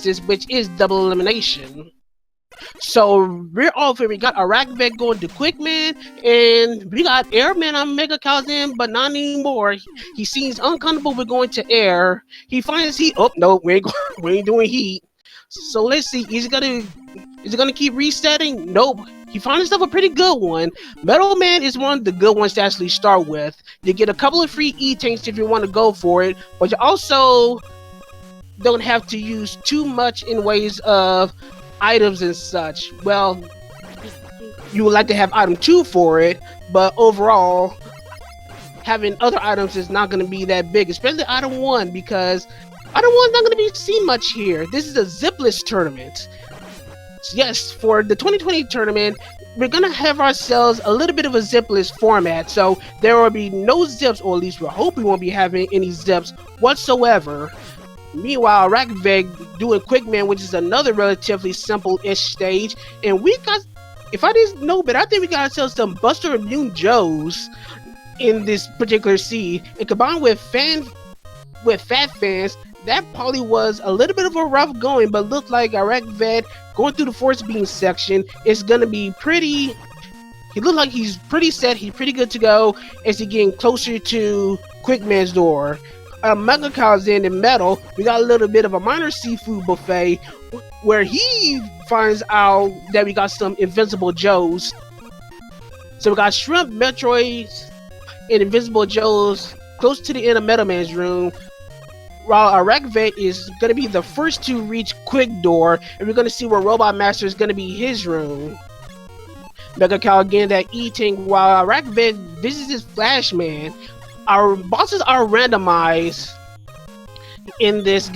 chances, which is double elimination. So we're off here. We got iraqvet going to Quickman, and we got Airman on megakyle, but not anymore. He seems uncomfortable with going to air. He finds heat. Oh no, we ain't doing heat. So let's see. Is it gonna keep resetting? Nope. He found himself a pretty good one. Metal Man is one of the good ones to actually start with. You get a couple of free E-tanks if you want to go for it, but you also don't have to use too much in ways of items and such. Well, you would like to have item 2 for it, but overall, having other items is not going to be that big, especially item 1, because item 1's not going to be seen much here. This is a zipless tournament. Yes, for the 2020 tournament, we're going to have ourselves a little bit of a zipless format, so there will be no zips, or at least we hope we won't be having any zips whatsoever. Meanwhile, iraqvet doing Quickman, which is another relatively simple-ish stage, and we got, if I didn't know, but I think we got ourselves some Buster Immune Joes in this particular seed, and combined with Fat Fans, that probably was a little bit of a rough going, but looked like iraqvet going through the force beam section is gonna be pretty. He looked like he's pretty set. He's pretty good to go as he's getting closer to Quickman's door. Megakyle's in metal. We got a little bit of a minor seafood buffet where he finds out that we got some Invincible Joes. So we got Shrimp, Metroids, and Invincible Joes close to the end of Metal Man's room, while iraqvet is going to be the first to reach Quick Door, and we're going to see where Robot Master is going to be his room. Megakyle again that E-tank, while iraqvet visits his Flashman. Our bosses are randomized in this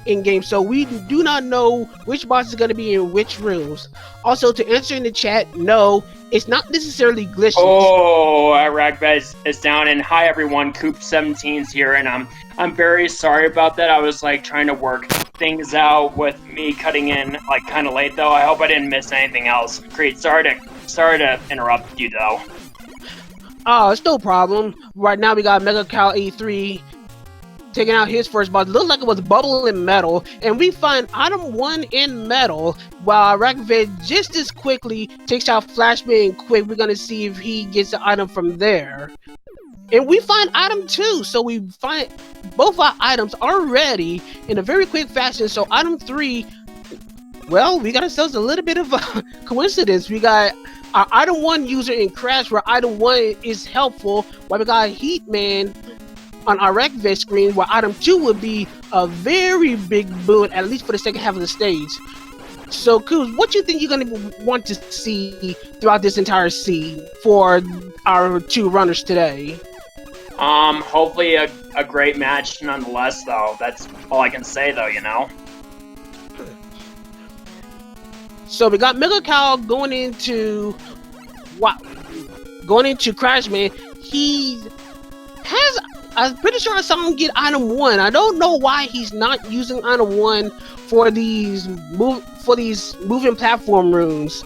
in-game, so we do not know which boss is going to be in which rooms. Also, to answer in the chat, no, it's not necessarily glitchless. Oh, iraqvet is down, and hi everyone, Coop17's here, and I'm very sorry about that. I was like trying to work things out with me cutting in like kind of late though. I hope I didn't miss anything else. Great, sorry to interrupt you though. Oh, it's no problem. Right now we got megakyle83 taking out his first boss. It looked like it was Bubble in metal, and we find item 1 in metal, while iraqvet just as quickly takes out Flashman Quick. We're gonna see if he gets the item from there. And we find item 2, so we find both our items are ready in a very quick fashion. So item 3, well, we got ourselves a little bit of a coincidence. We got our item 1 user in Crash, where item 1 is helpful, while we got Heatman on our iraqvet screen, where item 2 would be a very big boon, at least for the second half of the stage. So, Kuz, what do you think you're going to want to see throughout this entire scene for our 2 runners today? Hopefully a great match nonetheless, though. That's all I can say, though, you know? So we got megakyle going into Crashman. He has, I'm pretty sure I saw him get item 1. I don't know why he's not using item 1 for these moving platform rooms.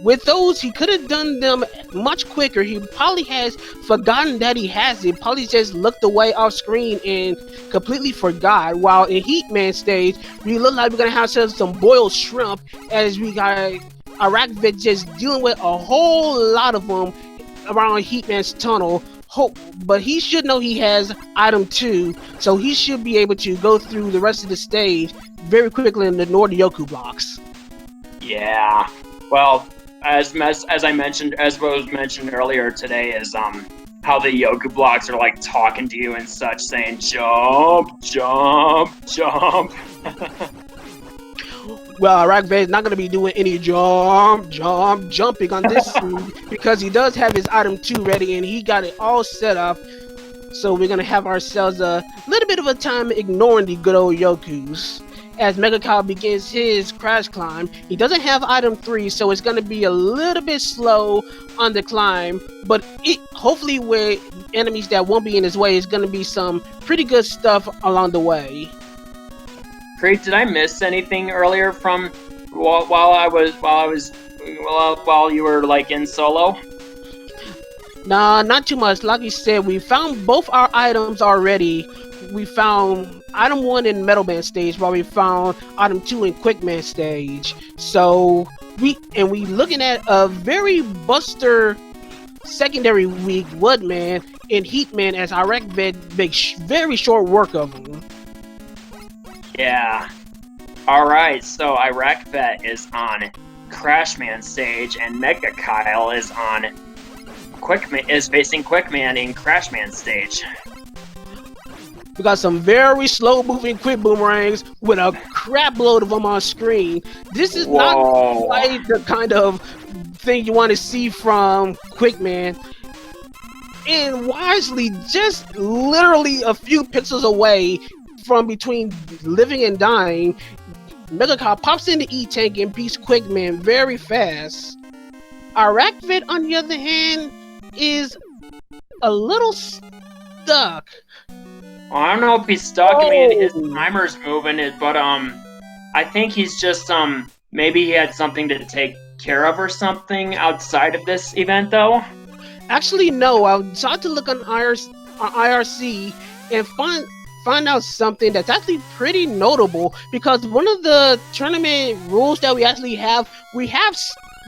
With those, he could have done them much quicker. He probably has forgotten that he has it. Probably just looked away off screen and completely forgot. While in Heatman stage, we look like we're gonna have some boiled shrimp, as we got iraqvet just dealing with a whole lot of them around Heatman's tunnel. But he should know he has item 2, so he should be able to go through the rest of the stage very quickly in the Yoku blocks. Yeah, well, as I mentioned, as was mentioned earlier today, is how the Yoku blocks are like talking to you and such, saying jump, jump, jump. Well, iraqvet is not going to be doing any jumping on this scene, because he does have his item 2 ready and he got it all set up. So we're going to have ourselves a little bit of a time ignoring the good old Yokus. As megakyle begins his crash climb, he doesn't have item 3, so it's going to be a little bit slow on the climb, but hopefully with enemies that won't be in his way, it's going to be some pretty good stuff along the way. Great, did I miss anything earlier from while you were like in solo? Nah, not too much. Like you said, we found both our items already. we found item 1 in Metal Man stage, while we found item 2 in Quick Man stage. So we looking at a very buster secondary week Woodman and Heatman, as iraqvet makes very short work of them. Yeah. Alright, so iraqvet is on Crashman stage, and megakyle is on facing Quickman in Crashman stage. We got some very slow moving quick boomerangs with a crap load of them on screen. This is not quite the kind of thing you want to see from Quickman. And wisely, just literally a few pixels away from between living and dying, megakyle pops in the E-Tank and beats Quickman very fast. iraqvet, on the other hand, is a little stuck. Well, I don't know if he's stuck. I mean, his timer's moving, but I think he's just maybe he had something to take care of or something outside of this event, though. Actually, no. I tried to look on IRC and find out something that's actually pretty notable, because one of the tournament rules that we actually have, we're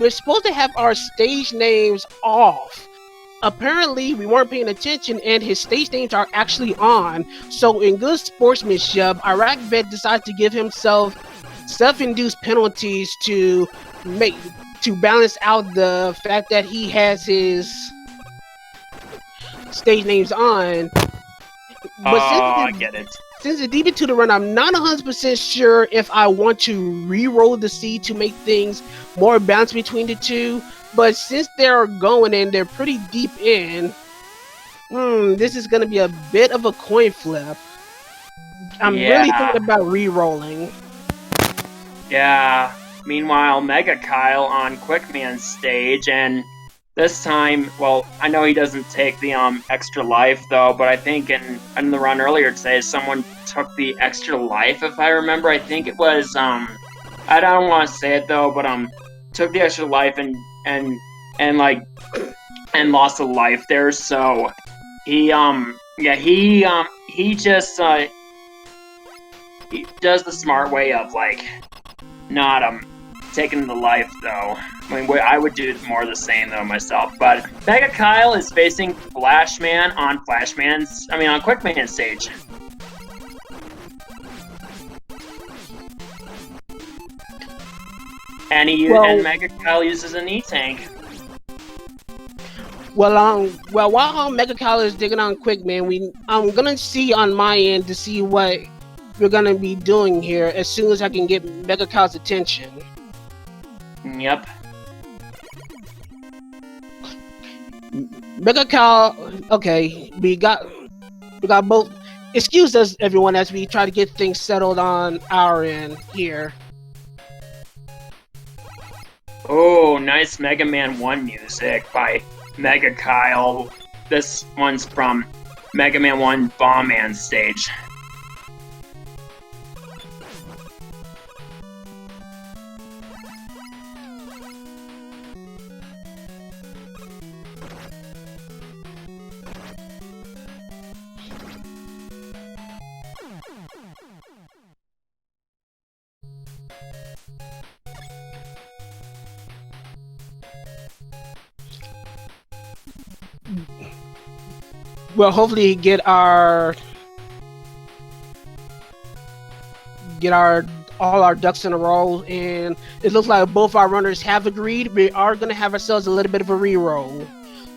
supposed to have our stage names off. Apparently, we weren't paying attention, and his stage names are actually on. So, in good sportsmanship, iraqvet decided to give himself self-induced penalties to balance out the fact that he has his stage names on. But I get it. Since it's deep into the run, I'm not 100% sure if I want to re-roll the seed to make things more balanced between the two. But since they're going in, they're pretty deep in. This is going to be a bit of a coin flip. I'm really thinking about re-rolling. Yeah. Meanwhile, megakyle on Quickman's stage, and this time, well, I know he doesn't take the extra life though, but I think in the run earlier today, someone took the extra life, if I remember. I think it was I don't want to say it though, but took the extra life and lost a life there. So he just he does the smart way of not taking the life though. I mean, I would do more the same though myself. But megakyle is facing Flashman on Quickman's stage. And and megakyle uses an E-Tank. Well, while megakyle is digging on Quickman, I'm gonna see on my end to see what we're gonna be doing here as soon as I can get megakyle's attention. Yep. megakyle, okay, we got both. Excuse us, everyone, as we try to get things settled on our end here. Oh, nice Mega Man 1 music by megakyle. This one's from Mega Man 1 Bomb Man stage. Well, hopefully get all our ducks in a row, and it looks like both our runners have agreed. We are gonna have ourselves a little bit of a reroll.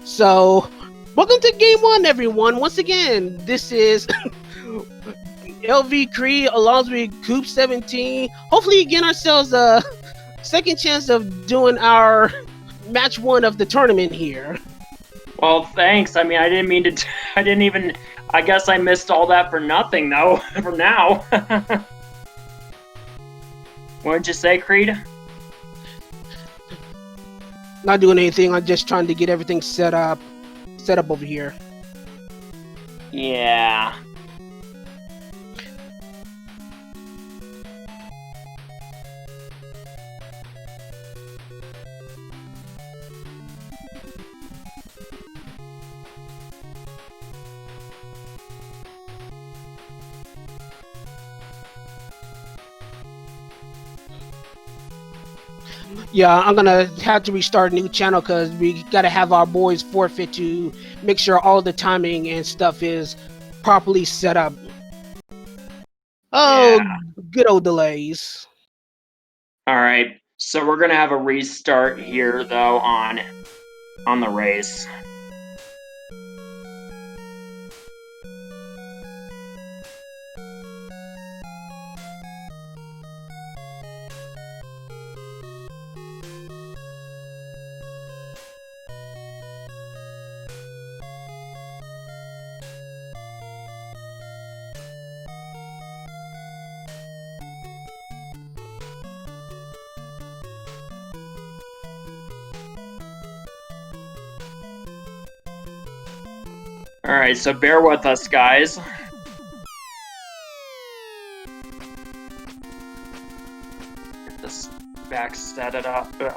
So, welcome to Game 1, everyone. Once again, this is LV Cree along with Coop17. Hopefully, getting ourselves a second chance of doing our match 1 of the tournament here. Well, thanks. I mean, I didn't mean to. I guess I missed all that for nothing, though. For now. What did you say, Creed? Not doing anything. I'm just trying to get everything set up over here. Yeah. Yeah, I'm gonna have to restart a new channel because we gotta have our boys forfeit to make sure all the timing and stuff is properly set up. Yeah. Oh, good old delays. All right. So we're gonna have a restart here though on the race. All right, so bear with us, guys. Get this back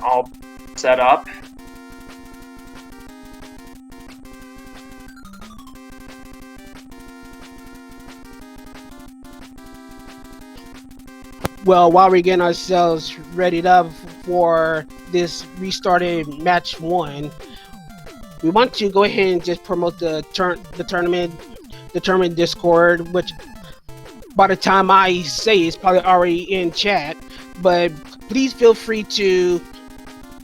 all set up. Well, while we're getting ourselves readied up for this restarted match 1, we want to go ahead and just promote the tournament Discord, which by the time I say it's probably already in chat. But please feel free to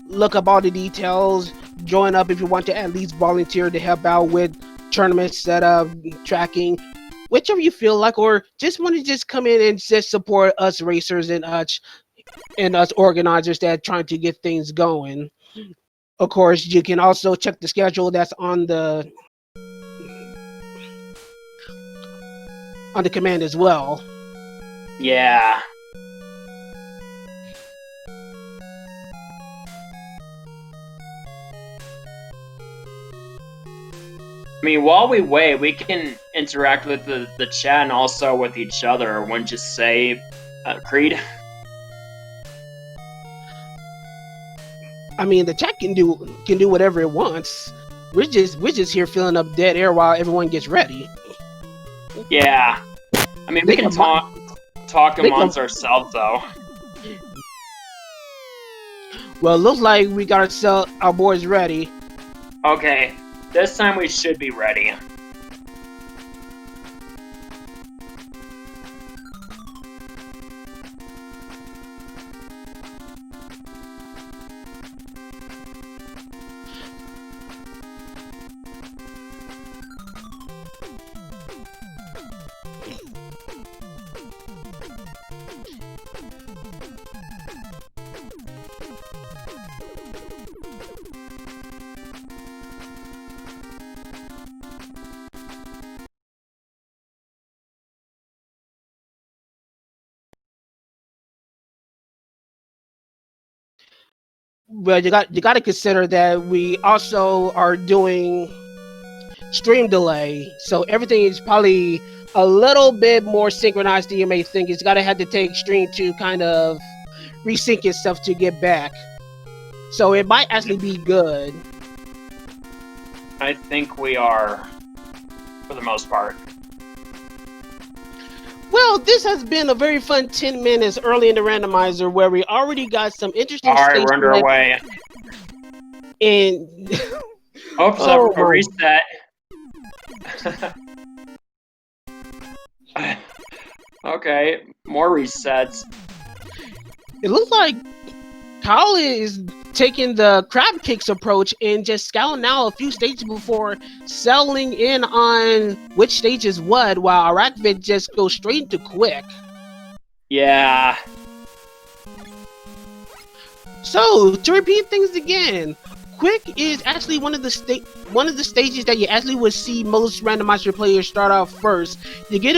look up all the details, join up if you want to at least volunteer to help out with tournament setup, tracking, whichever you feel like, or just want to just come in and just support us racers and us organizers that are trying to get things going. Of course, you can also check the schedule that's on the command as well. Yeah. I mean, while we wait, we can interact with the chat and also with each other. Wouldn't you say, Creed? I mean, the chat can do whatever it wants. We're just here filling up dead air while everyone gets ready. Yeah. I mean, we can talk amongst ourselves, though. Well, it looks like we got our boys ready. Okay. This time we should be ready. Well, you got to consider that we also are doing stream delay, so everything is probably a little bit more synchronized than you may think. It's got to have to take stream to kind of resync itself to get back, so it might actually be good. I think we are, for the most part. Well, this has been a very fun 10 minutes early in the randomizer where we already got some interesting Alright, we're under our way. And Oops, a reset. Okay, more resets. It looks like Kyle is taking the crab kicks approach and just scouting out a few stages before settling in on which stage is what, while iraqvet just goes straight into quick. Yeah. So to repeat things again, quick is actually one of the stages that you actually would see most randomizer players start off first. You get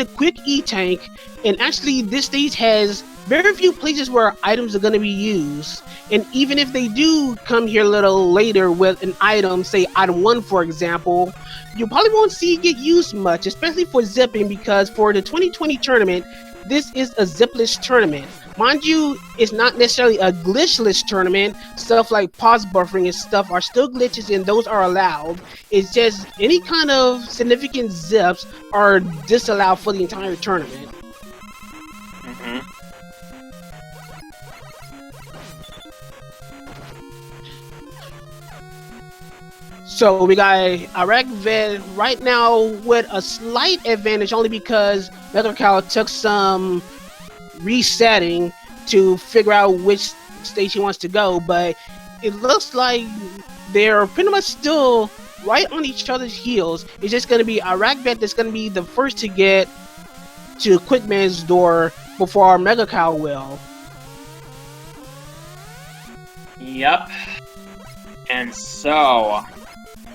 a quick E-tank, and actually this stage has very few places where items are going to be used. And even if they do come here a little later with an item, say item 1 for example, you probably won't see it get used much, especially for zipping, because for the 2020 tournament, this is a zipless tournament. Mind you, it's not necessarily a glitchless tournament. Stuff like pause buffering and stuff are still glitches, and those are allowed. It's just any kind of significant zips are disallowed for the entire tournament. So we got iraqvet right now with a slight advantage only because megakyle took some resetting to figure out which stage he wants to go, but it looks like they're pretty much still right on each other's heels. It's just going to be iraqvet that's going to be the first to get to Quickman's door before megakyle will. Yep. And so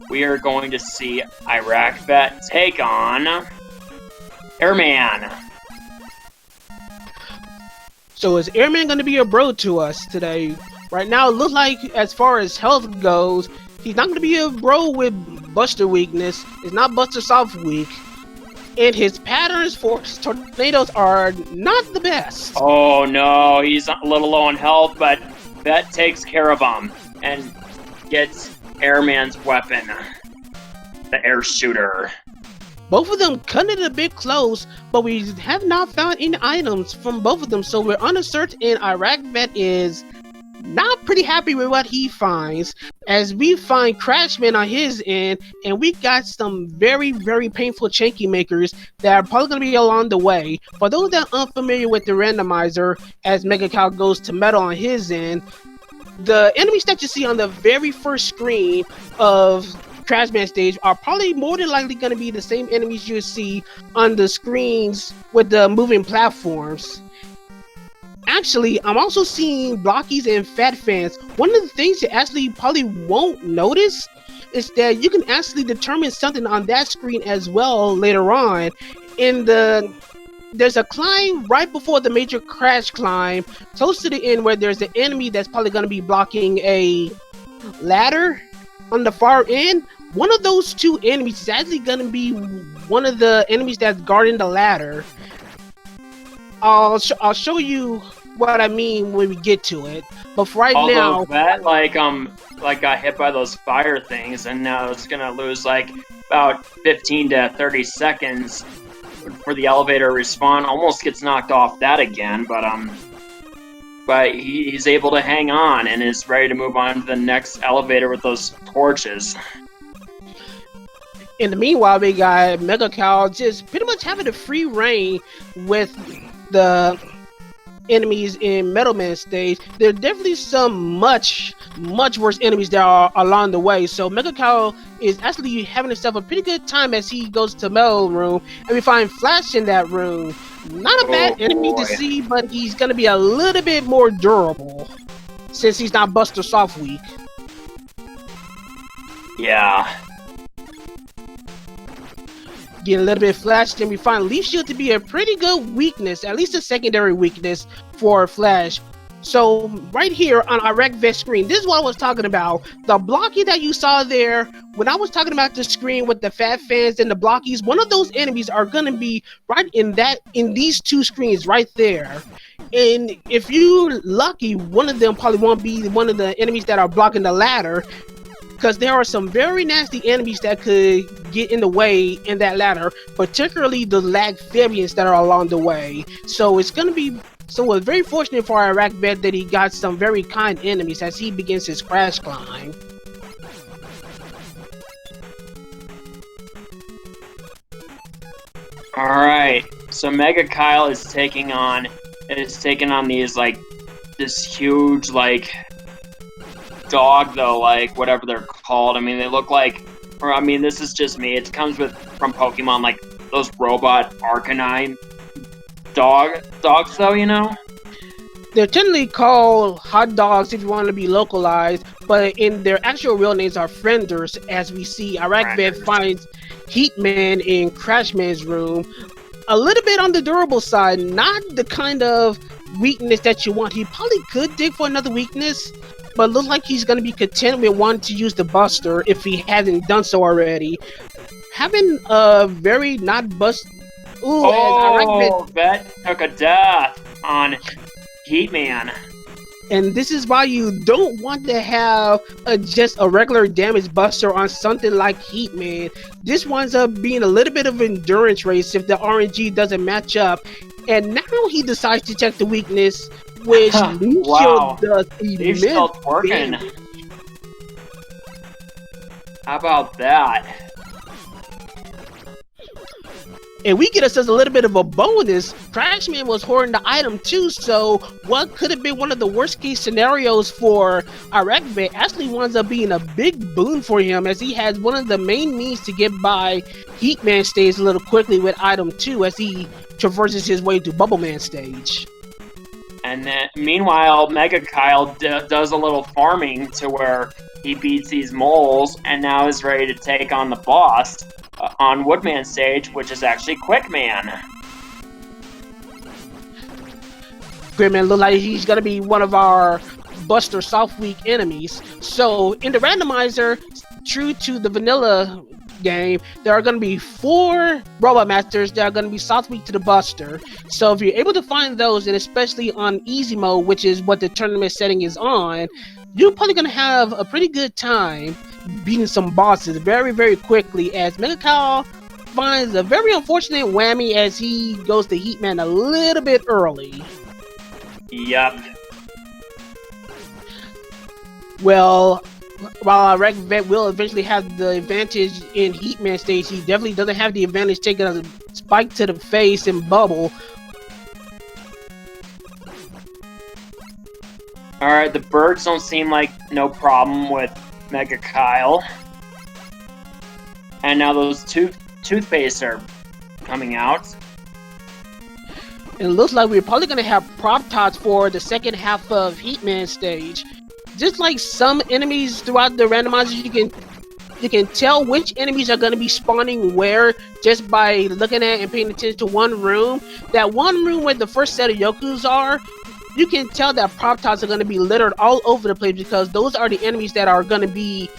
we are going to see iraqvet take on Airman. So is Airman going to be a bro to us today? Right now, it looks like as far as health goes, he's not going to be a bro with Buster weakness. It's not Buster soft weak. And his patterns for tornadoes are not the best. Oh no, he's a little low on health, but Vet takes care of him and gets Airman's weapon, the air shooter. Both of them cut it a bit close, but we have not found any items from both of them, so we're uncertain, and iraqvet is not pretty happy with what he finds, as we find Crashman on his end, and we got some very, very painful Chanky makers that are probably going to be along the way. For those that are unfamiliar with the randomizer, as megakyle goes to metal on his end, the enemies that you see on the very first screen of Crashman stage are probably more than likely going to be the same enemies you see on the screens with the moving platforms. Actually, I'm also seeing blockies and fat fans. One of the things you actually probably won't notice is that you can actually determine something on that screen as well later on. There's a climb right before the major crash climb, close to the end, where there's an enemy that's probably going to be blocking a ladder on the far end. One of those two enemies is actually going to be one of the enemies that's guarding the ladder. I'll show you what I mean when we get to it. But for right now, that like got hit by those fire things, and now it's gonna lose like about 15 to 30 seconds for the elevator to respawn. Almost gets knocked off that again, but he's able to hang on and is ready to move on to the next elevator with those torches. In the meanwhile, we got megakyle just pretty much having a free reign with the enemies in Metal Man stage. There are definitely some much worse enemies that are along the way, so megakyle is actually having himself a pretty good time as he goes to Metal Room, and we find Flash in that room. Not a bad enemy to see, but he's gonna be a little bit more durable since he's not Buster soft weak. Yeah. Get a little bit flashed, and we find Leaf Shield to be a pretty good weakness, at least a secondary weakness for Flash. So right here on iraqvet's screen, this is what I was talking about. The blocking that you saw there, when I was talking about the screen with the fat fans and the blockies, one of those enemies are gonna be right in these two screens right there. And if you're lucky, one of them probably won't be one of the enemies that are blocking the ladder, because there are some very nasty enemies that could get in the way in that ladder, particularly the lag variants that are along the way. So it's going to be very fortunate for iraqvet that he got some very kind enemies as he begins his crash climb. Alright, so megakyle is taking on these like this huge like dog though, like whatever they're called. I mean, they look like, or I mean, this is just me. It comes from Pokemon, like those robot Arcanine dogs though, you know? They're technically called hot dogs if you want to be localized, but in their actual real names are frienders, as we see iraqvet finds Heatman in Crashman's room. A little bit on the durable side, not the kind of weakness that you want. He probably could dig for another weakness, but looks like he's going to be content with wanting to use the Buster if he hasn't done so already. Having a very not bust. Ooh, oh, Vet took a death on Heatman. And this is why you don't want to have just a regular damage buster on something like Heatman. This winds up being a little bit of an endurance race if the RNG doesn't match up. And now he decides to check the weakness, which Leaf Wow. Shield does Leaf immense Shield's working. damage. How about that? And we get ourselves a little bit of a bonus. Crashman was hoarding the item too, so what could have been one of the worst case scenarios for iraqvet actually winds up being a big boon for him, as he has one of the main means to get by Heatman stage a little quickly with item 2 as he traverses his way to Bubbleman stage. And then, meanwhile, megakyle does a little farming to where he beats these moles and now is ready to take on the boss on Woodman stage, which is actually Quickman. Quickman looks like he's going to be one of our Buster Soft Weak enemies. So, in the randomizer, true to the vanilla game, there are going to be 4 Robot Masters that are going to be Soft Weak to the Buster. So, if you're able to find those, and especially on easy mode, which is what the tournament setting is on, you're probably going to have a pretty good time beating some bosses very, very quickly, as megakyle finds a very unfortunate whammy as he goes to Heatman a little bit early. Yup. Well, while iraqvet will eventually have the advantage in Heatman stage, he definitely doesn't have the advantage taking a spike to the face and bubble. Alright, the birds don't seem like no problem with megakyle. And now those toothpaste are coming out. And it looks like we're probably going to have prop tots for the second half of Heatman stage. Just like some enemies throughout the randomizer, you can tell which enemies are going to be spawning where just by looking at and paying attention to one room. That one room where the first set of Yokus are, you can tell that prop tots are going to be littered all over the place because those are the enemies that are going to be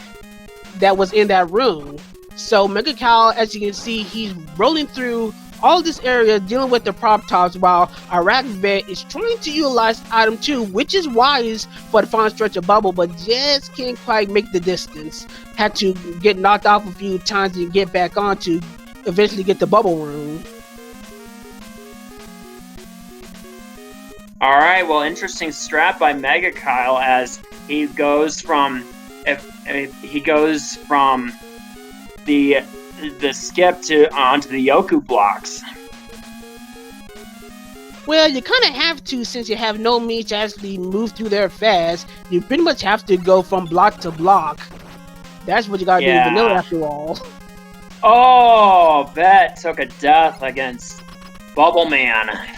that was in that room. So megakyle, as you can see, he's rolling through all this area dealing with the prop tops, while iraqvet is trying to utilize item 2, which is wise for the final stretch of bubble, but just can't quite make the distance. Had to get knocked off a few times and get back on to eventually get the bubble room. Alright, well, interesting strat by megakyle as he goes from the skip to onto the Yoku blocks. Well, you kind of have to, since you have no means to actually move through there fast. You pretty much have to go from block to block. That's what you gotta do in vanilla after all. Oh, Bet took a death against Bubbleman.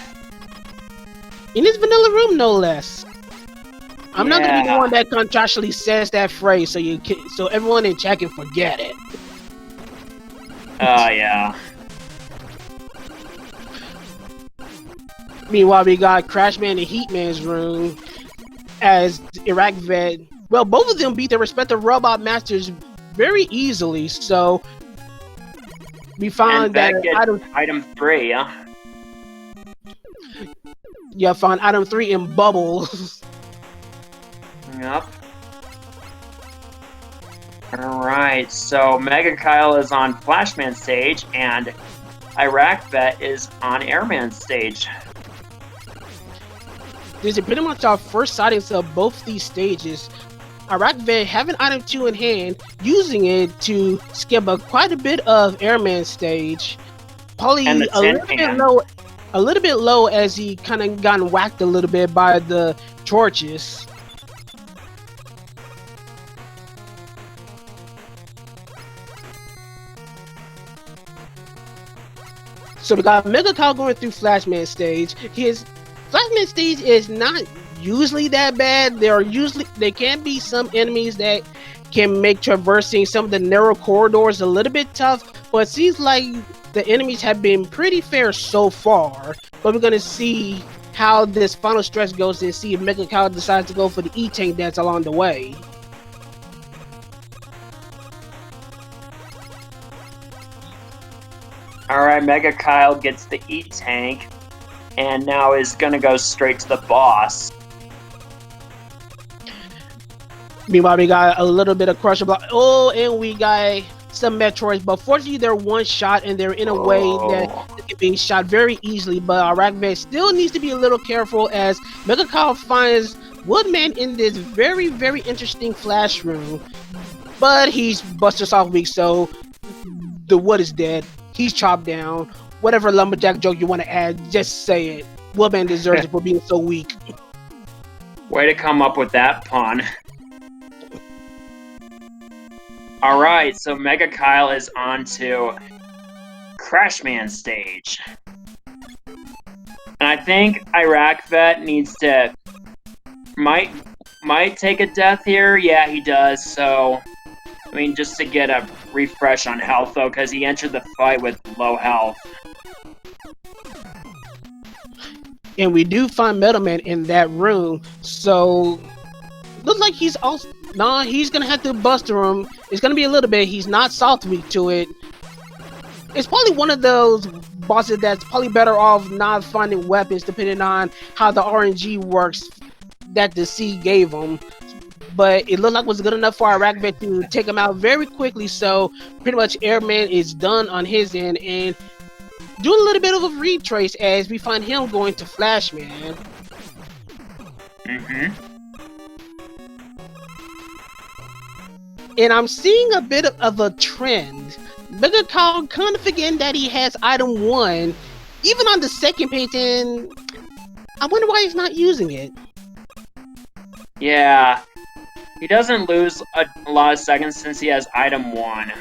In his vanilla room, no less. I'm not gonna be the one that contractually says that phrase, so everyone in chat can forget it. Oh, yeah. Meanwhile, we got Crashman in Heatman's room as iraqvet. Well, both of them beat their respective Robot Masters very easily, so we found that item 3, yeah? Yeah, found item 3 in Bubble. Yep. Alright, so megakyle is on Flashman stage, and iraqvet is on Airman stage. This is pretty much our first sightings of both these stages. iraqvet having item 2 in hand, using it to skip quite a bit of Airman stage. Probably a little bit low as he kind of gotten whacked a little bit by the torches. So we got megakyle going through Flashman stage. His Flashman stage is not usually that bad. There can be some enemies that can make traversing some of the narrow corridors a little bit tough, but it seems like the enemies have been pretty fair so far. But we're gonna see how this final stretch goes and see if megakyle decides to go for the E-Tank dance along the way. Alright, megakyle gets the E-Tank, and now is gonna go straight to the boss. Meanwhile, we got a little bit of Crusher Block. Oh, and we got some Metroids, but fortunately they're one shot and they're in a way that they can be shot very easily. But iraqvet still needs to be a little careful as megakyle finds Woodman in this very, very interesting flash room. But he's Buster Soft Weak, so the wood is dead. He's chopped down. Whatever lumberjack joke you want to add, just say it. Woodman deserves it for being so weak. Way to come up with that pun. Alright, so megakyle is on to Crashman stage. And I think iraqvet needs to... Might take a death here. Yeah, he does, so... I mean, just to get a refresh on health, though, because he entered the fight with low health. And we do find Metal Man in that room, so... Looks like he's also... Nah, he's gonna have to buster him. It's gonna be a little bit. He's not soft weak to it. It's probably one of those bosses that's probably better off not finding weapons, depending on how the RNG works that the C gave him. But it looked like it was good enough for iraqvet to take him out very quickly. So pretty much Airman is done on his end and doing a little bit of a retrace as we find him going to Flashman. And I'm seeing a bit of a trend. megakyle kind of forgetting that he has item 1, even on the second page, and I wonder why he's not using it. Yeah, he doesn't lose a lot of seconds since he has item 1.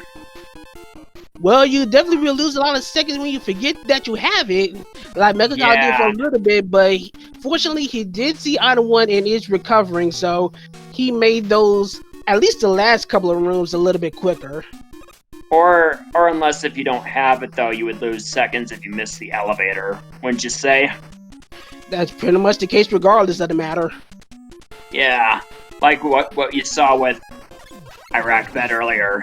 Well, you definitely will lose a lot of seconds when you forget that you have it, like megakyle did for a little bit, but fortunately he did see item 1 and is recovering, so he made those, at least the last couple of rooms, a little bit quicker. Or unless if you don't have it, though, you would lose seconds if you miss the elevator, wouldn't you say? That's pretty much the case regardless of the matter. Yeah, like what you saw with iraqvet earlier.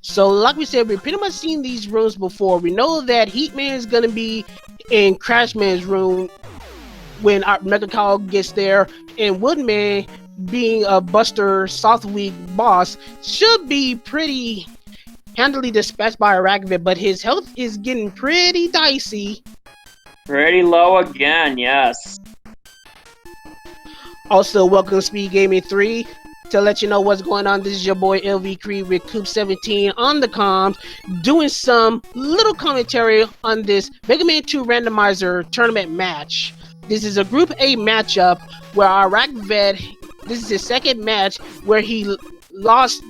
So, like we said, we've pretty much seen these rooms before. We know that Heatman is going to be in Crashman's room when our megakyle gets there, and Woodman, being a Buster Soft Weak boss, should be pretty handily dispatched by iraqvet, but his health is getting pretty dicey. Pretty low again, yes. Also, welcome to SpeedGaming 3. To let you know what's going on, this is your boy LV Creed with Coop17 on the comms, doing some little commentary on this Mega Man 2 Randomizer Tournament match. This is a Group A matchup where iraqvet, this is his second match where he lost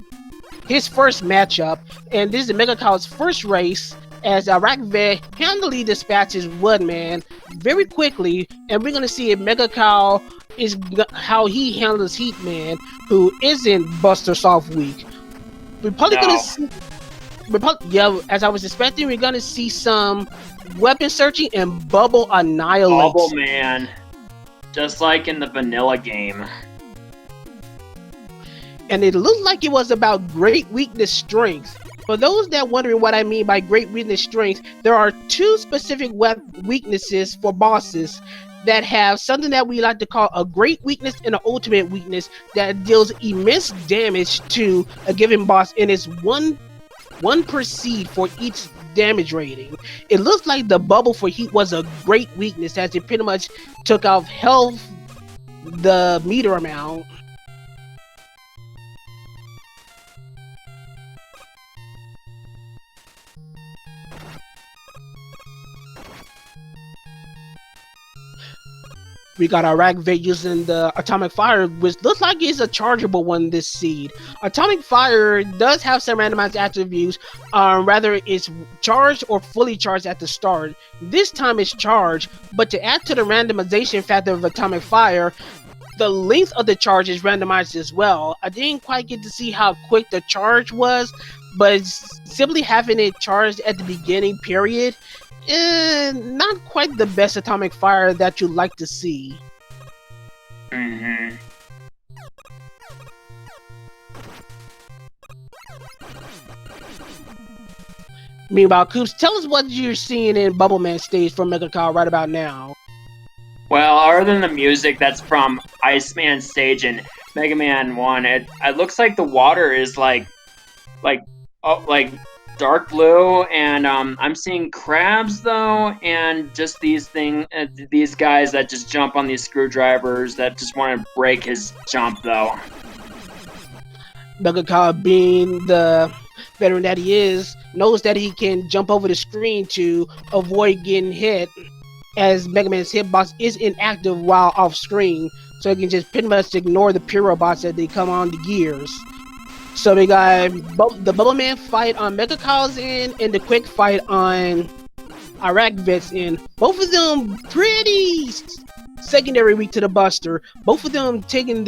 his first matchup, and this is megakyle's first race as iraqvet handily dispatches Woodman very quickly, and we're going to see if megakyle is how he handles Heatman, who isn't Buster Soft Weak. We're probably gonna see, as I was expecting, we're gonna see some weapon searching and bubble annihilation. Bubble Man, just like in the vanilla game. And it looked like it was about great weakness strength. For those that wondering what I mean by great weakness strength, there are two specific weaknesses for bosses that have something that we like to call a great weakness and an ultimate weakness that deals immense damage to a given boss, and it's one per seed for each damage rating. It looks like the bubble for Heat was a great weakness as it pretty much took off health, the meter amount. We got iraqvet using the Atomic Fire, which looks like it's a chargeable one this seed. Atomic Fire does have some randomized attributes, rather it's charged or fully charged at the start. This time it's charged, but to add to the randomization factor of Atomic Fire, the length of the charge is randomized as well. I didn't quite get to see how quick the charge was, but simply having it charged at the beginning period, not quite the best Atomic Fire that you'd like to see. Meanwhile, Coops, tell us what you're seeing in Bubble Man stage from megakyle right about now. Well, other than the music that's from Iceman stage and Mega Man 1. It looks like the water is like dark blue, and I'm seeing crabs though, and just these guys that just jump on these screwdrivers that just want to break his jump though. Megakyle, being the veteran that he is, knows that he can jump over the screen to avoid getting hit, as Mega Man's hitbox is inactive while off screen, so he can just pretty much ignore the Pyro bots as they come on the gears. So we got the Bubble Man fight on Megakyle's end and the quick fight on iraqvet's end. Both of them pretty secondary weak to the Buster. Both of them taking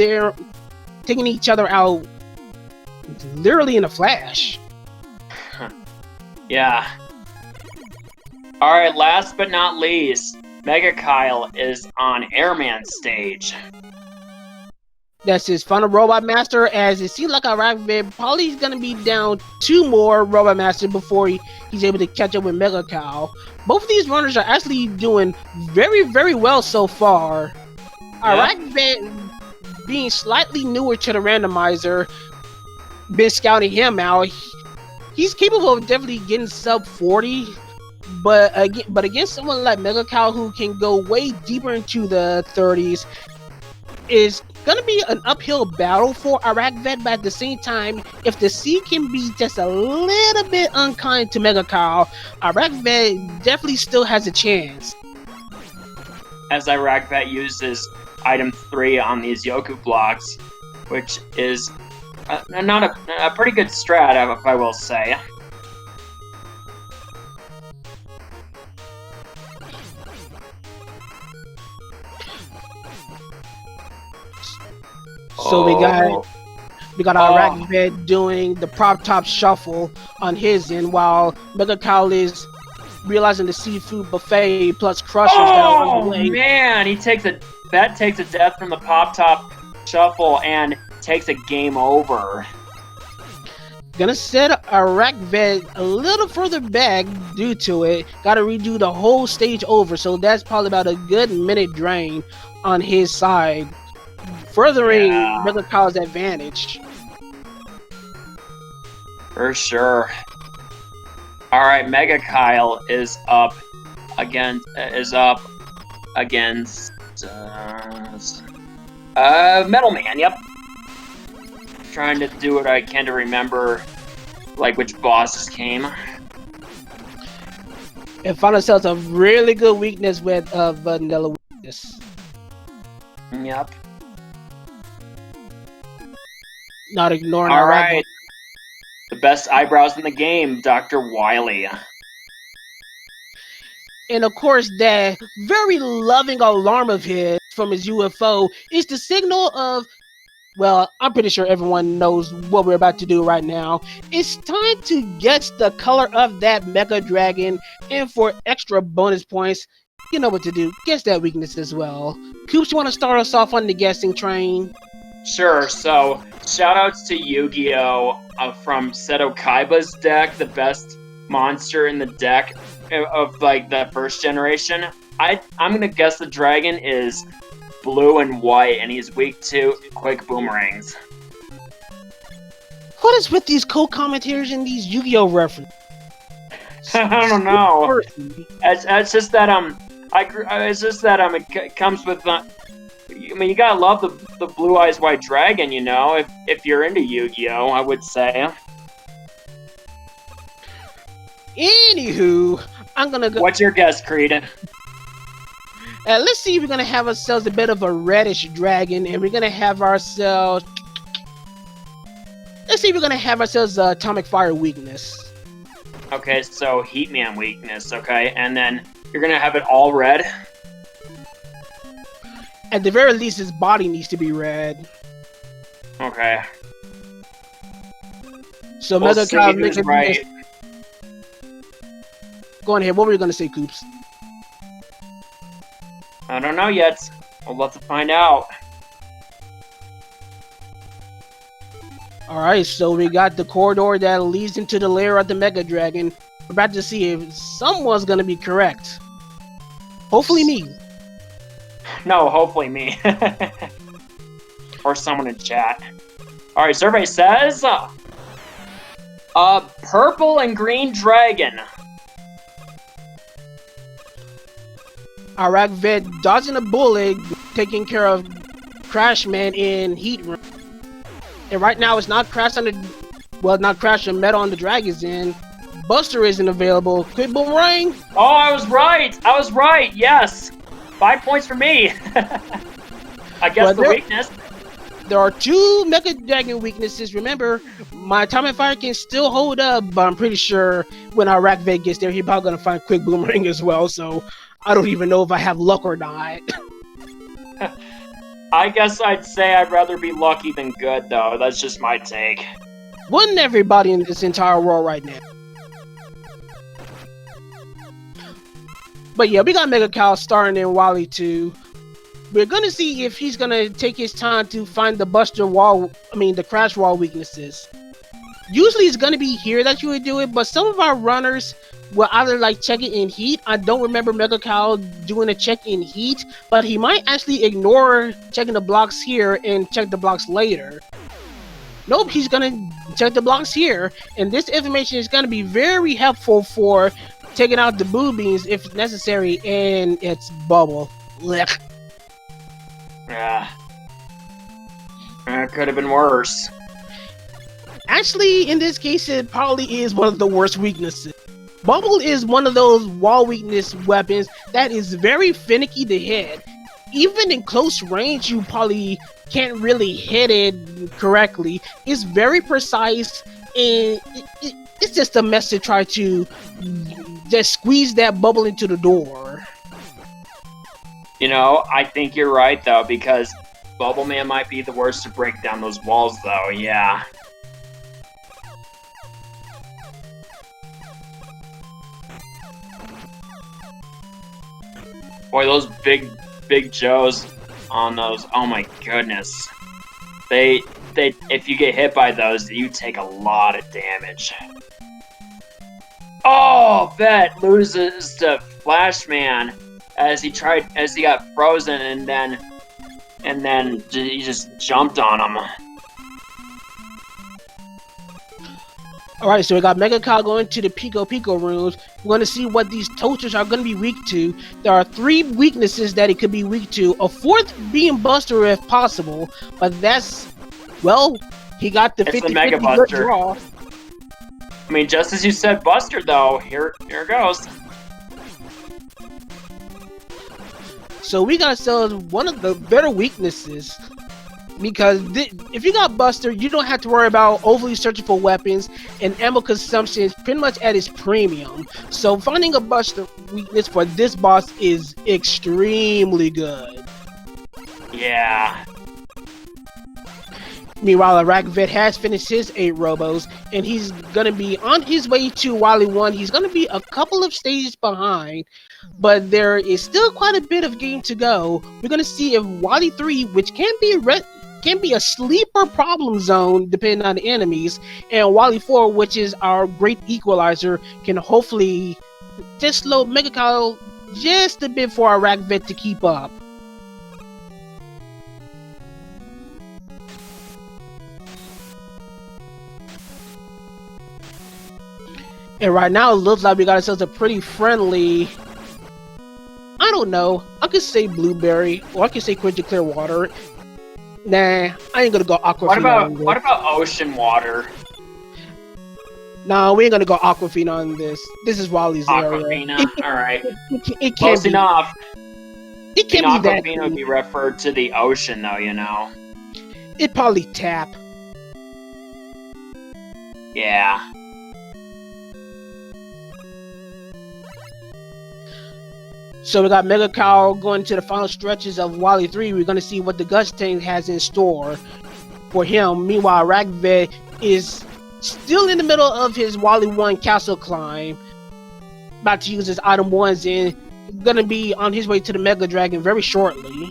each other out literally in a flash. Yeah. Alright, last but not least, Megakyle is on Airman's stage. That's his final Robot Master, as it seems like iraqvet probably is going to be down 2 more Robot Masters before he's able to catch up with Megakyle. Both of these runners are actually doing very, very well so far. Yeah. iraqvet, being slightly newer to the randomizer, been scouting him out. He's capable of definitely getting sub 40, but against someone like Megakyle, who can go way deeper into the 30s, is gonna be an uphill battle for iraqvet. But at the same time, if the C can be just a little bit unkind to Megakyle, iraqvet definitely still has a chance. As iraqvet uses item 3 on these Yoku blocks, which is not a pretty good strat, if I will say. So we got iraqvet doing the prop top shuffle on his end, while Megakyle is realizing the seafood buffet plus crushers that are on the way. Oh man, takes a death from the pop top shuffle and takes a game over. Gonna set iraqvet a little further back due to it. Gotta redo the whole stage over, so that's probably about a good minute drain on his side, furthering Megakyle's advantage. For sure. Alright, Megakyle is up against Metal Man, yep. Trying to do what I can to remember like which bosses came. And found ourselves a really good weakness with vanilla weakness. Yep. Not ignoring Alright. The best eyebrows in the game, Dr. Wily. And of course, that very loving alarm of his from his UFO is the signal of, well, I'm pretty sure everyone knows what we're about to do right now. It's time to guess the color of that Mega Dragon, and for extra bonus points, you know what to do. Guess that weakness as well. Coops, you want to start us off on the guessing train? Sure, so shoutouts to Yu-Gi-Oh! From Seto Kaiba's deck, the best monster in the deck of like the first generation. I'm gonna guess the dragon is blue and white, and he's weak to quick boomerangs. What is with these co-commentators and these Yu-Gi-Oh! references? I don't know. It's just that it comes with I mean, you gotta love the blue eyes white dragon, you know, if you're into Yu-Gi-Oh, I would say. Anywho, I'm gonna go. What's your guess, Creed? Let's see if we're gonna have ourselves a bit of a reddish dragon, and we're gonna have ourselves. Let's see if we're gonna have ourselves atomic fire weakness. Okay, so Heatman weakness, okay, and then you're gonna have it all red. At the very least, his body needs to be red. Okay. So we'll Megakyle right. Go on ahead. What were you gonna say, Coops? I don't know yet. We'll have to find out. Alright, so we got the corridor that leads into the lair of the Mega Dragon. We're about to see if someone's gonna be correct. Hopefully me. No, hopefully me. or someone in chat. All right, survey says, purple and green dragon. iraqvet dodging a bullet, taking care of Crashman in Heat Room. And right now it's not Crash on the, well, not Crash and Metal on the Dragon's End. Buster isn't available. Quick Boomerang. Oh, I was right. I was right. Yes. 5 points for me. I guess the weakness. There are 2 Mega Dragon weaknesses. Remember, my Atomic Fire can still hold up, but I'm pretty sure when iraqvet gets there, he's probably gonna find Quick Boomerang as well. So I don't even know if I have luck or not. I guess I'd say I'd rather be lucky than good, though. That's just my take. Wouldn't everybody in this entire world right now? But yeah, we got megakyle starting in Wily 2. We're gonna see if he's gonna take his time to find the Buster wall, the Crash wall weaknesses. Usually it's gonna be here that you would do it, but some of our runners will either like check it in Heat. I don't remember megakyle doing a check in Heat, but he might actually ignore checking the blocks here and check the blocks later. Nope, he's gonna check the blocks here, and this information is gonna be very helpful for taking out the boobies if necessary, and it's bubble. Blech. Yeah. It could have been worse. Actually, in this case, it probably is one of the worst weaknesses. Bubble is one of those wall weakness weapons that is very finicky to hit. Even in close range, you probably can't really hit it correctly. It's very precise, and it's just a mess to try to just squeeze that bubble into the door. You know, I think you're right, though, because Bubble Man might be the worst to break down those walls, though, yeah. Boy, those big Joes on those, oh my goodness. They, if you get hit by those, you take a lot of damage. Oh, Bet loses to Flashman as he got frozen, and then he just jumped on him. Alright, so we got megakyle going to the Pico rooms. We're going to see what these toasters are going to be weak to. There are 3 weaknesses that it could be weak to. A 4th being Buster if possible, but that's, well, he got the 50-50 good draw. I mean, just as you said Buster, though, here it goes. So we got ourselves one of the better weaknesses, because if you got Buster, you don't have to worry about overly searching for weapons, and ammo consumption is pretty much at its premium. So finding a Buster weakness for this boss is extremely good. Yeah. Meanwhile, iraqvet has finished his 8 robos, and he's gonna be on his way to Wily 1. He's gonna be a couple of stages behind, but there is still quite a bit of game to go. We're gonna see if Wily 3, which can be a sleeper problem zone depending on the enemies, and Wily 4, which is our great equalizer, can hopefully just slow megakyle just a bit for iraqvet to keep up. And right now, it looks like we got ourselves a pretty friendly, I don't know, I could say Blueberry, or I could say Crystal Clear Water. Nah, I ain't gonna go Aquafina. What about Ocean Water? No, we ain't gonna go Aquafina on this. This is Wily's area. Aquafina, alright. It can't Close be enough. It can't be that. Aquafina would be referred to the ocean, though, you know. It'd probably tap. Yeah. So we got megakyle going to the final stretches of Wily 3. We're going to see what the Guts tank has in store for him. Meanwhile, iraqvet is still in the middle of his Wily 1 castle climb. About to use his item 1s and going to be on his way to the Mega Dragon very shortly.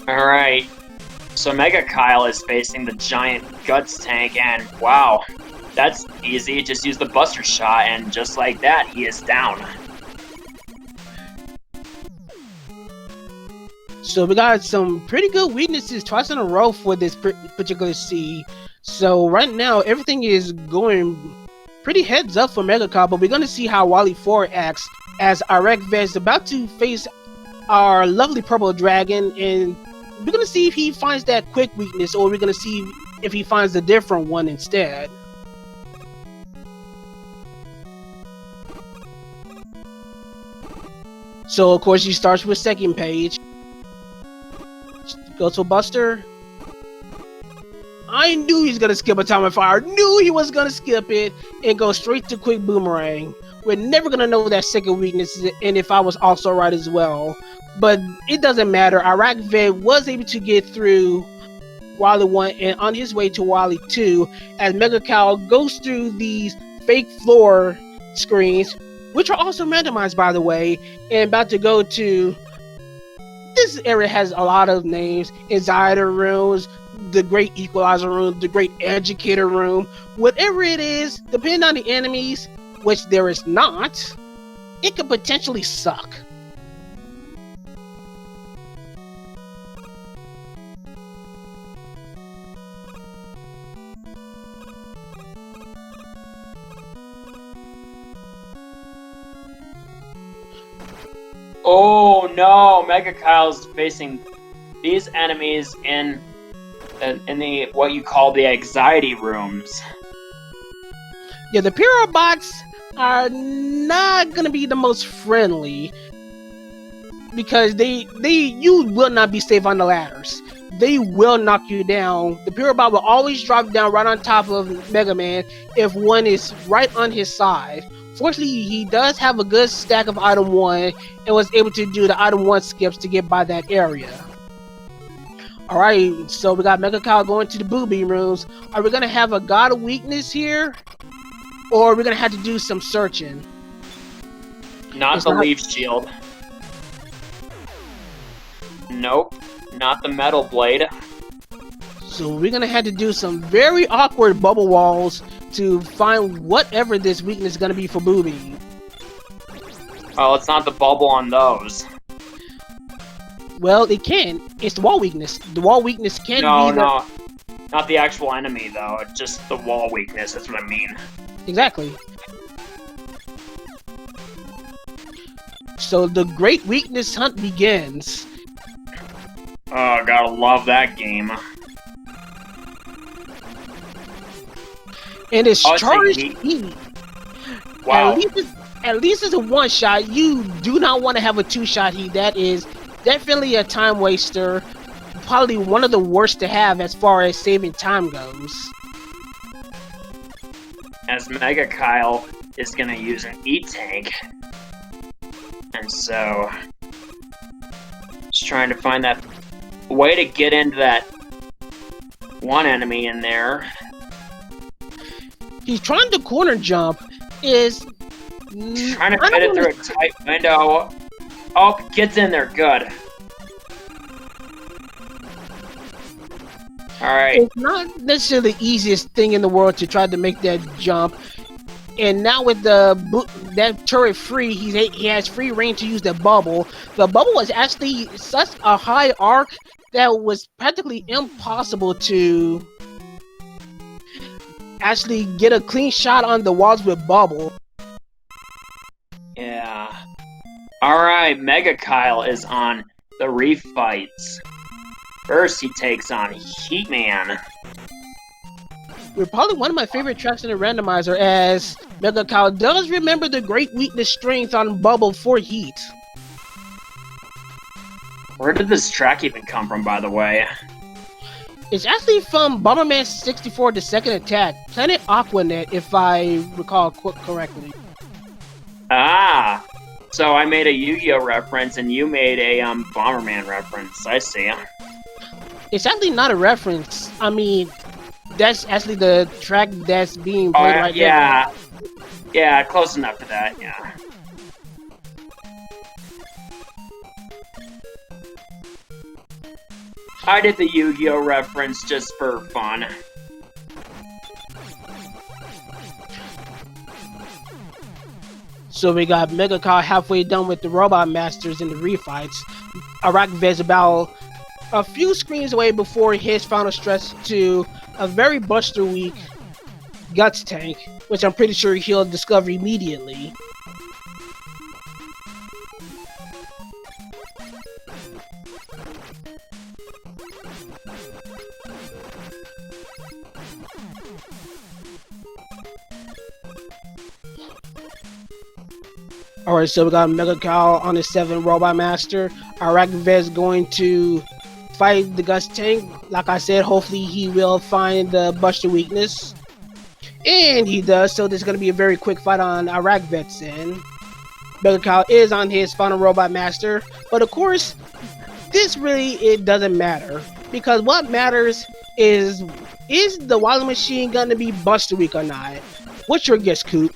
Alright. So megakyle is facing the giant Guts tank, and wow. That's easy, just use the Buster Shot, and just like that, he is down. So we got some pretty good weaknesses twice in a row for this particular seed. So right now everything is going pretty heads up for megakyle, but we're going to see how Wily 4 acts as iraqvet is about to face our lovely purple dragon, and we're going to see if he finds that quick weakness, or we're going to see if he finds a different one instead. So of course he starts with second page. Go to Buster. I knew he's gonna skip Atomic Fire. Knew he was gonna skip it and go straight to Quick Boomerang. We're never gonna know that second weakness, and if I was also right as well. But it doesn't matter. iraqvet was able to get through Wily 1 and on his way to Wily 2 as megakyle goes through these fake floor screens, which are also randomized, by the way, and about to go to... This area has a lot of names. Anxiety rooms, the Great Equalizer room, the Great Educator room. Whatever it is, depending on the enemies, which there is not, it could potentially suck. Oh no, megakyle's facing these enemies in the what you call the anxiety rooms. Yeah, the Pyro bots are not gonna be the most friendly because you will not be safe on the ladders. They will knock you down. The Pyro bot will always drop down right on top of Mega Man if one is right on his side. Fortunately, he does have a good stack of item 1 and was able to do the item 1 skips to get by that area. Alright, so we got megakyle going to the booby rooms. Are we going to have a god of weakness here? Or are we going to have to do some searching? Not the leaf shield. Nope, not the metal blade. So we're going to have to do some very awkward bubble walls to find whatever this weakness is going to be for Booby. Oh, it's not the bubble on those. Well, it can. It's the wall weakness. The wall weakness can be No, not the actual enemy, though. It's just the wall weakness. That's what I mean. Exactly. So the great weakness hunt begins. Oh, gotta love that game. And it's charged heat. Wow. At least it's a one-shot. You do not want to have a two-shot heat. That is definitely a time waster. Probably one of the worst to have as far as saving time goes. As megakyle is gonna use an E-Tank. And so... just trying to find that way to get into that one enemy in there. He's trying to corner jump. Trying to fit it through a tight window. Oh, gets in there. Good. Alright. It's not necessarily the easiest thing in the world to try to make that jump. And now with that turret free, he has free reign to use the bubble. The bubble was actually such a high arc that was practically impossible to actually get a clean shot on the walls with bubble. Yeah. Alright, megakyle is on the refights. First, he takes on Heatman. We're probably one of my favorite tracks in the randomizer, as megakyle does remember the great weakness strength on bubble for heat. Where did this track even come from, by the way? It's actually from Bomberman 64, The Second Attack, Planet Aquanet, if I recall correctly. Ah, so I made a Yu-Gi-Oh reference and you made a Bomberman reference. I see. It's actually not a reference. I mean, that's actually the track that's being played right now. Yeah, close enough to that, yeah. I did the Yu-Gi-Oh reference just for fun. So we got megakyle halfway done with the robot masters in the refights. iraqvet's about a few screens away before his final stretch to a very buster weak guts tank, which I'm pretty sure he'll discover immediately. Alright, so we got megakyle on the 7 robot master. iraqvet's going to fight the guts tank. Like I said, hopefully he will find the buster weakness. And he does, so there's going to be a very quick fight on iraqvet's end. megakyle is on his final robot master, but of course, it doesn't matter. Because what matters is the Wily machine going to be buster weak or not? What's your guess, Coop?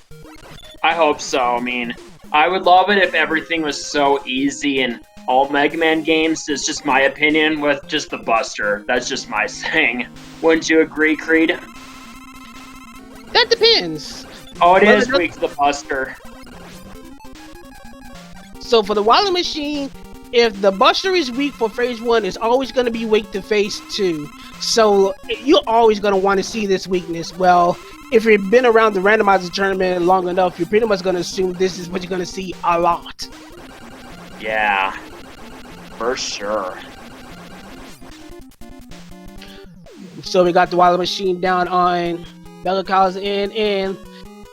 I hope so. I mean, I would love it if everything was so easy in all Mega Man games. It's just my opinion with just the buster. That's just my saying. Wouldn't you agree, Creed? That depends. Oh, it is weak to the buster. So for the Wily machine, if the buster is weak for phase 1, it's always going to be weak to phase 2. So you're always going to want to see this weakness. Well, if you've been around the Randomizer Tournament long enough, you're pretty much going to assume this is what you're going to see a lot. Yeah, for sure. So we got the Wily machine down on megakyle's end, and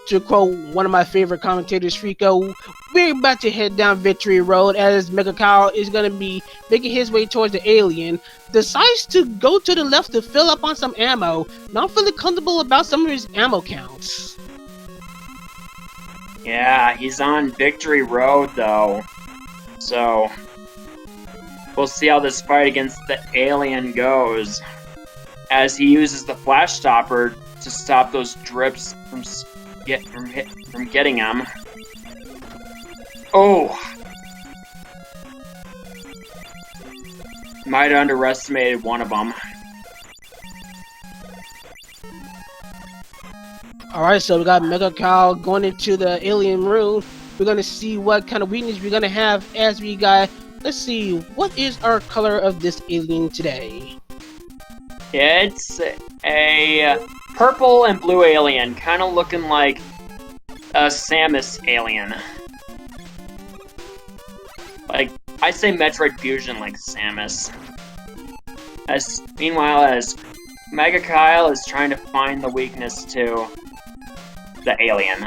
to quote one of my favorite commentators, Rico, we're about to head down Victory Road as megakyle is going to be making his way towards the alien. Decides to go to the left to fill up on some ammo, not feeling comfortable about some of his ammo counts. Yeah, he's on Victory Road though. So, we'll see how this fight against the alien goes. As he uses the flash stopper to stop those drips from getting him. Oh! Might have underestimated one of them. Alright, so we got megakyle going into the alien room. We're going to see what kind of weakness we're going to have as we got... Let's see, what is our color of this alien today? It's a purple and blue alien, kind of looking like a Samus alien. Like, I say Metroid Fusion like Samus. Meanwhile, as megakyle is trying to find the weakness to the alien.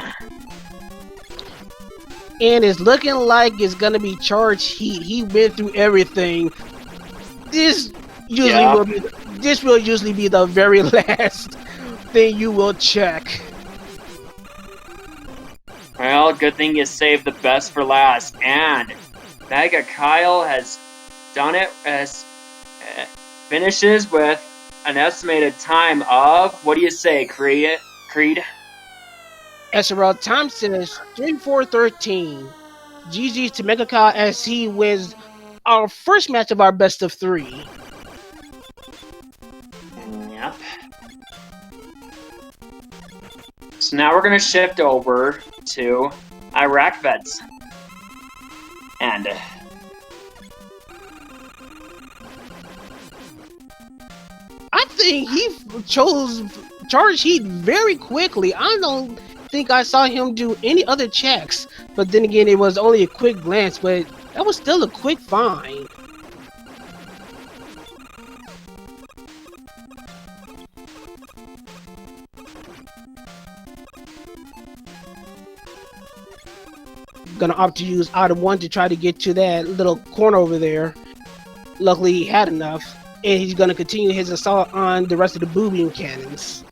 And it's looking like it's gonna be charged heat. He went through everything. This will usually be the very last thing you will check. Well, good thing you saved the best for last. And megakyle has done it, as finishes with an estimated time of, what do you say, Creed? SRL time says 3413. GG's to megakyle as he wins our first match of our best of 3. Yep. So now we're gonna shift over to iraqvet's end. I think he chose charge heat very quickly. I don't think I saw him do any other checks, but then again, it was only a quick glance, but that was still a quick find. Gonna opt to use out of 1 to try to get to that little corner over there. Luckily, he had enough, and he's gonna continue his assault on the rest of the booming cannons.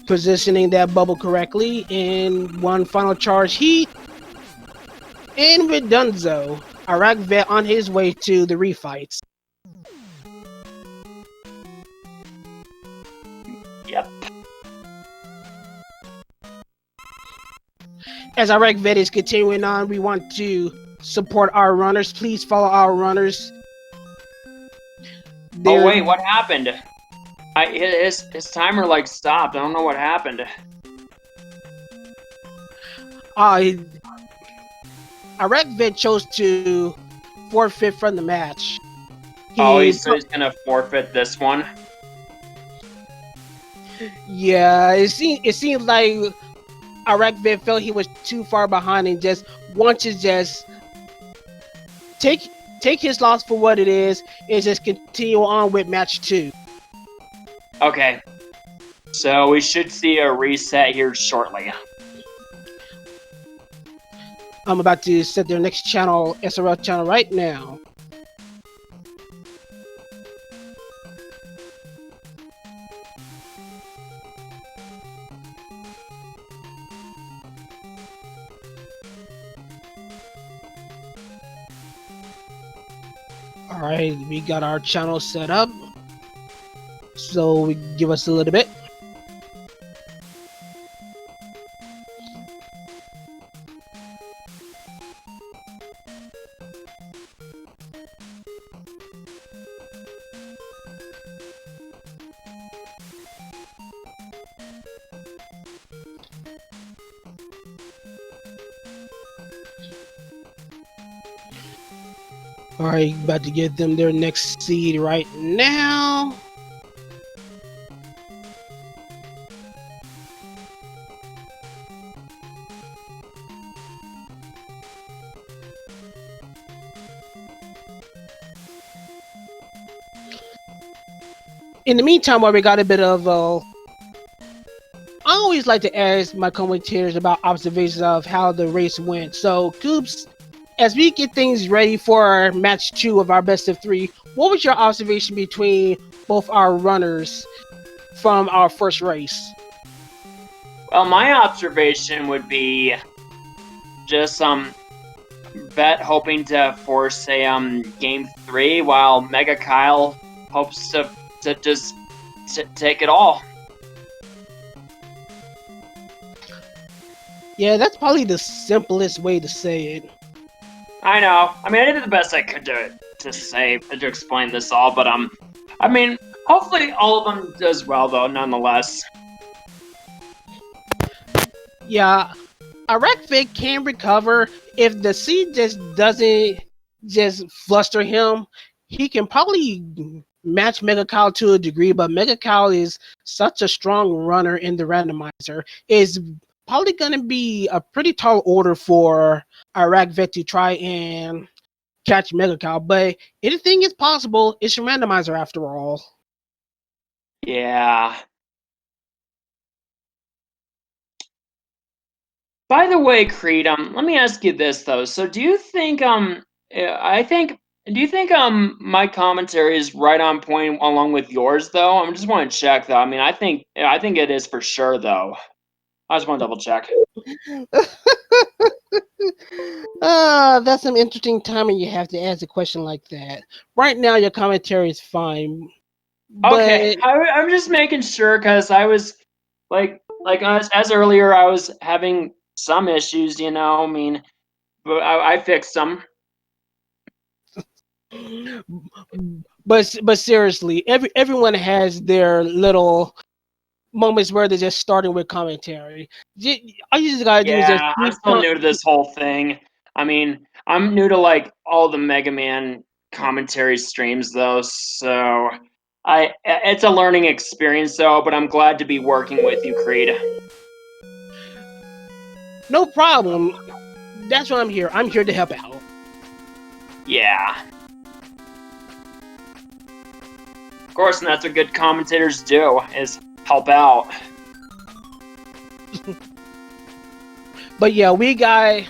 Positioning that bubble correctly, and one final charge heat, and we're donezo. iraqvet on his way to the refights. Yep. As iraqvet is continuing on, we want to support our runners. Please follow our runners. Oh wait, what happened? His timer like stopped. I don't know what happened. iraqvet chose to forfeit from the match. Oh, He so he's gonna forfeit this one. Yeah, it seemed like iraqvet felt he was too far behind and just wants to just take his loss for what it is and just continue on with match 2. Okay, so we should see a reset here shortly. I'm about to set their next channel, SRL channel, right now. Alright, we got our channel set up. So we give us a little bit. Alright, about to give them their next seed right now. In the meantime, while we got a bit of I always like to ask my commentators about observations of how the race went. So, Coops, as we get things ready for match 2 of our best of 3, what was your observation between both our runners from our first race? Well, my observation would be just Vet hoping to force a game 3, while megakyle hopes to just take it all. Yeah, that's probably the simplest way to say it. I know. I mean, I did the best I could to explain this all, but I mean, hopefully all of them does well though, nonetheless. Yeah, iraqvet can recover if the seed just doesn't just fluster him. He can probably match megakyle to a degree, but megakyle is such a strong runner in the randomizer. It's probably going to be a pretty tall order for iraqvet to try and catch megakyle, but anything is possible. It's a randomizer after all. Yeah. By the way, Creed, let me ask you this though. So do you think do you think my commentary is right on point along with yours though? I just want to check though. I mean, I think it is for sure though. I just want to double check. That's some interesting timing. You have to ask a question like that. Right now, your commentary is fine, but Okay, I'm just making sure because I was like as earlier I was having some issues, you know. I mean, but I fixed them. but seriously, everyone has their little moments where they're just starting with commentary. All you just gotta do is just Yeah, I'm still new to this whole thing. I mean, I'm new to like all the Mega Man commentary streams though, so it's a learning experience though, but I'm glad to be working with you, Creed. no problem. That's why I'm here. I'm here to help out. Yeah. Of course, and that's what good commentators do, is help out. But yeah, we got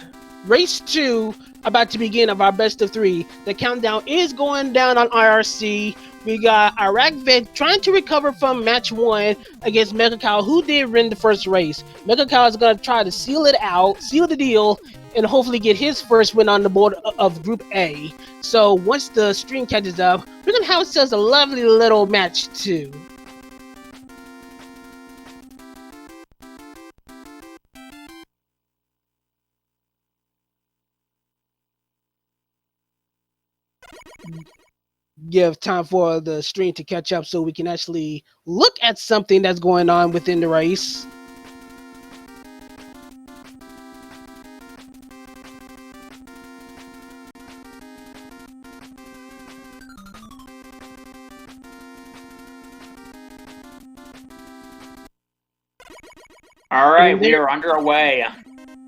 race 2 about to begin of our best of 3. The countdown is going down on IRC. We got iraqvet trying to recover from match 1 against megakyle, who did win the first race. Megakyle is going to try to seal it out, seal the deal, and hopefully get his first win on the board of Group A. So once the stream catches up, we're going to have ourselves a lovely little match 2. give time for the stream to catch up so we can actually look at something that's going on within the race. All right, we are underway.